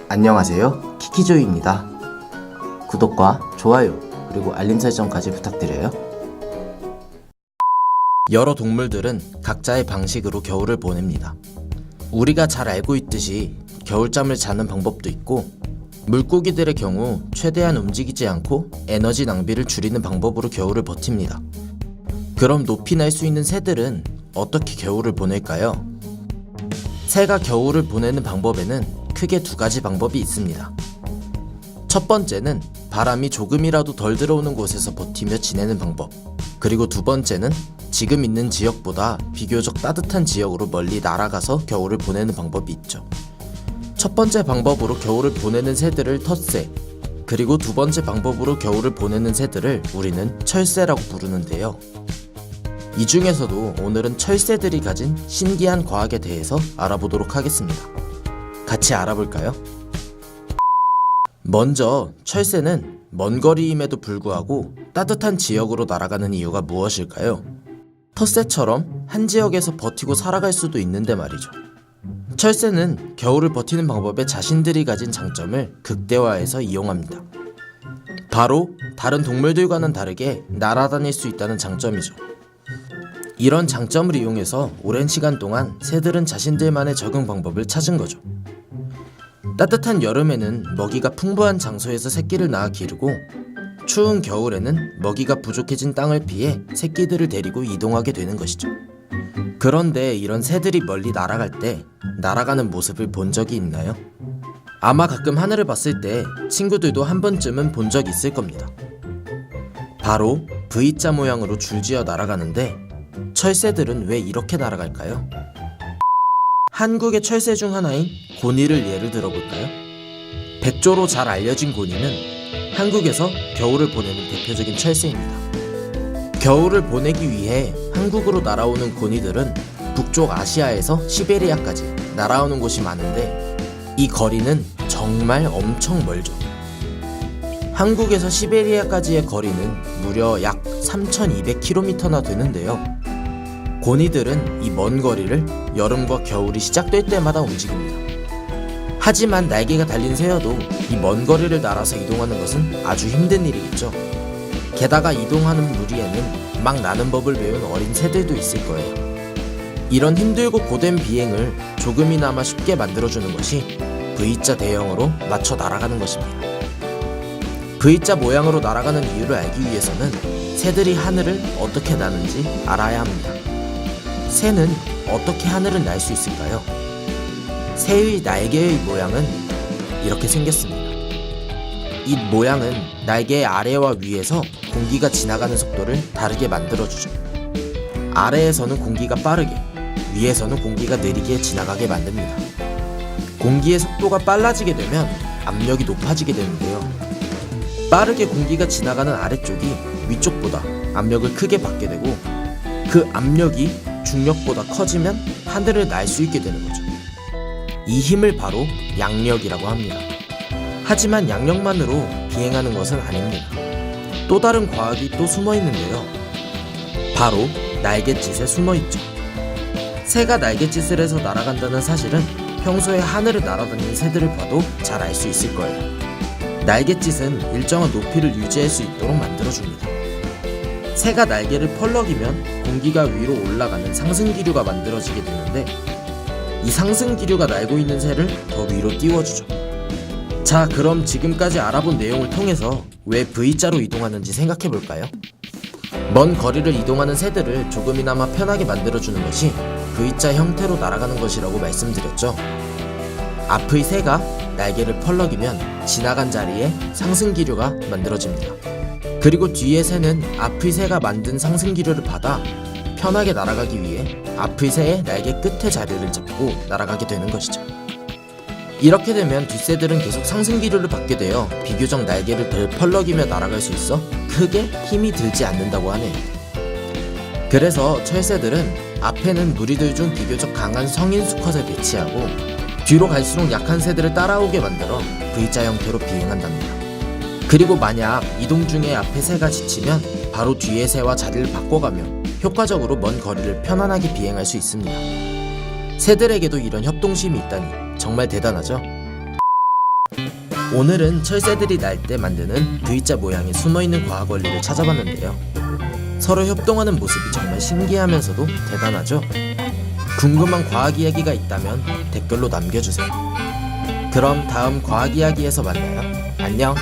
안녕하세요, 키키조이입니다. 구독과 좋아요 그리고 알림 설정까지 부탁드려요. 여러 동물들은 각자의 방식으로 겨울을 보냅니다. 우리가 잘 알고 있듯이 겨울잠을 자는 방법도 있고, 물고기들의 경우 최대한 움직이지 않고 에너지 낭비를 줄이는 방법으로 겨울을 버팁니다. 그럼 높이 날 수 있는 새들은 어떻게 겨울을 보낼까요? 새가 겨울을 보내는 방법에는 크게 두 가지 방법이 있습니다. 첫 번째는 바람이 조금이라도 덜 들어오는 곳에서 버티며 지내는 방법, 그리고 두 번째는 지금 있는 지역보다 비교적 따뜻한 지역으로 멀리 날아가서 겨울을 보내는 방법이 있죠. 첫 번째 방법으로 겨울을 보내는 새들을 텃새, 그리고 두 번째 방법으로 겨울을 보내는 새들을 우리는 철새라고 부르는데요. 이 중에서도 오늘은 철새들이 가진 신기한 과학에 대해서 알아보도록 하겠습니다. 같이 알아볼까요? 먼저 철새는 먼 거리임에도 불구하고 따뜻한 지역으로 날아가는 이유가 무엇일까요? 텃새처럼 한 지역에서 버티고 살아갈 수도 있는데 말이죠. 철새는 겨울을 버티는 방법에 자신들이 가진 장점을 극대화해서 이용합니다. 바로 다른 동물들과는 다르게 날아다닐 수 있다는 장점이죠. 이런 장점을 이용해서 오랜 시간 동안 새들은 자신들만의 적응 방법을 찾은 거죠. 따뜻한 여름에는 먹이가 풍부한 장소에서 새끼를 낳아 기르고, 추운 겨울에는 먹이가 부족해진 땅을 피해 새끼들을 데리고 이동하게 되는 것이죠. 그런데 이런 새들이 멀리 날아갈 때 날아가는 모습을 본 적이 있나요? 아마 가끔 하늘을 봤을 때 친구들도 한 번쯤은 본 적이 있을 겁니다. 바로 V자 모양으로 줄지어 날아가는데, 철새들은 왜 이렇게 날아갈까요? 한국의 철새 중 하나인 고니를 예를 들어볼까요? 백조로 잘 알려진 고니는 한국에서 겨울을 보내는 대표적인 철새입니다. 겨울을 보내기 위해 한국으로 날아오는 고니들은 북쪽 아시아에서 시베리아까지 날아오는 곳이 많은데, 이 거리는 정말 엄청 멀죠. 한국에서 시베리아까지의 거리는 무려 약 3200km나 되는데요. 고니들은 이 먼 거리를 여름과 겨울이 시작될 때마다 움직입니다. 하지만 날개가 달린 새여도 이 먼 거리를 날아서 이동하는 것은 아주 힘든 일이겠죠. 게다가 이동하는 무리에는 막 나는 법을 배운 어린 새들도 있을 거예요. 이런 힘들고 고된 비행을 조금이나마 쉽게 만들어주는 것이 V자 대형으로 맞춰 날아가는 것입니다. V자 모양으로 날아가는 이유를 알기 위해서는 새들이 하늘을 어떻게 나는지 알아야 합니다. 새는 어떻게 하늘을 날 수 있을까요? 새의 날개의 모양은 이렇게 생겼습니다. 이 모양은 날개의 아래와 위에서 공기가 지나가는 속도를 다르게 만들어주죠. 아래에서는 공기가 빠르게, 위에서는 공기가 느리게 지나가게 만듭니다. 공기의 속도가 빨라지게 되면 압력이 높아지게 되는데요. 빠르게 공기가 지나가는 아래쪽이 위쪽보다 압력을 크게 받게 되고, 그 압력이 중력보다 커지면 하늘을 날 수 있게 되는 거죠. 이 힘을 바로 양력이라고 합니다. 하지만 양력만으로 비행하는 것은 아닙니다. 또 다른 과학이 또 숨어 있는데요. 바로 날갯짓에 숨어 있죠. 새가 날갯짓을 해서 날아간다는 사실은 평소에 하늘을 날아다니는 새들을 봐도 잘 알 수 있을 거예요. 날갯짓은 일정한 높이를 유지할 수 있도록 만들어줍니다. 새가 날개를 펄럭이면 공기가 위로 올라가는 상승기류가 만들어지게 되는데, 이 상승기류가 날고 있는 새를 더 위로 띄워주죠. 자, 그럼 지금까지 알아본 내용을 통해서 왜 V자로 이동하는지 생각해볼까요? 먼 거리를 이동하는 새들을 조금이나마 편하게 만들어주는 것이 V자 형태로 날아가는 것이라고 말씀드렸죠. 앞의 새가 날개를 펄럭이면 지나간 자리에 상승기류가 만들어집니다. 그리고 뒤의 새는 앞의 새가 만든 상승기류를 받아 편하게 날아가기 위해 앞의 새의 날개 끝의 자리를 잡고 날아가게 되는 것이죠. 이렇게 되면 뒷새들은 계속 상승기류를 받게 되어 비교적 날개를 덜 펄럭이며 날아갈 수 있어 크게 힘이 들지 않는다고 하네요. 그래서 철새들은 앞에는 무리들 중 비교적 강한 성인 수컷을 배치하고, 뒤로 갈수록 약한 새들을 따라오게 만들어 V자 형태로 비행한답니다. 그리고 만약 이동 중에 앞에 새가 지치면 바로 뒤의 새와 자리를 바꿔가며 효과적으로 먼 거리를 편안하게 비행할 수 있습니다. 새들에게도 이런 협동심이 있다니 정말 대단하죠? 오늘은 철새들이 날 때 만드는 V자 모양의 숨어있는 과학 원리를 찾아봤는데요. 서로 협동하는 모습이 정말 신기하면서도 대단하죠? 궁금한 과학 이야기가 있다면 댓글로 남겨주세요. 그럼 다음 과학 이야기에서 만나요. 안녕!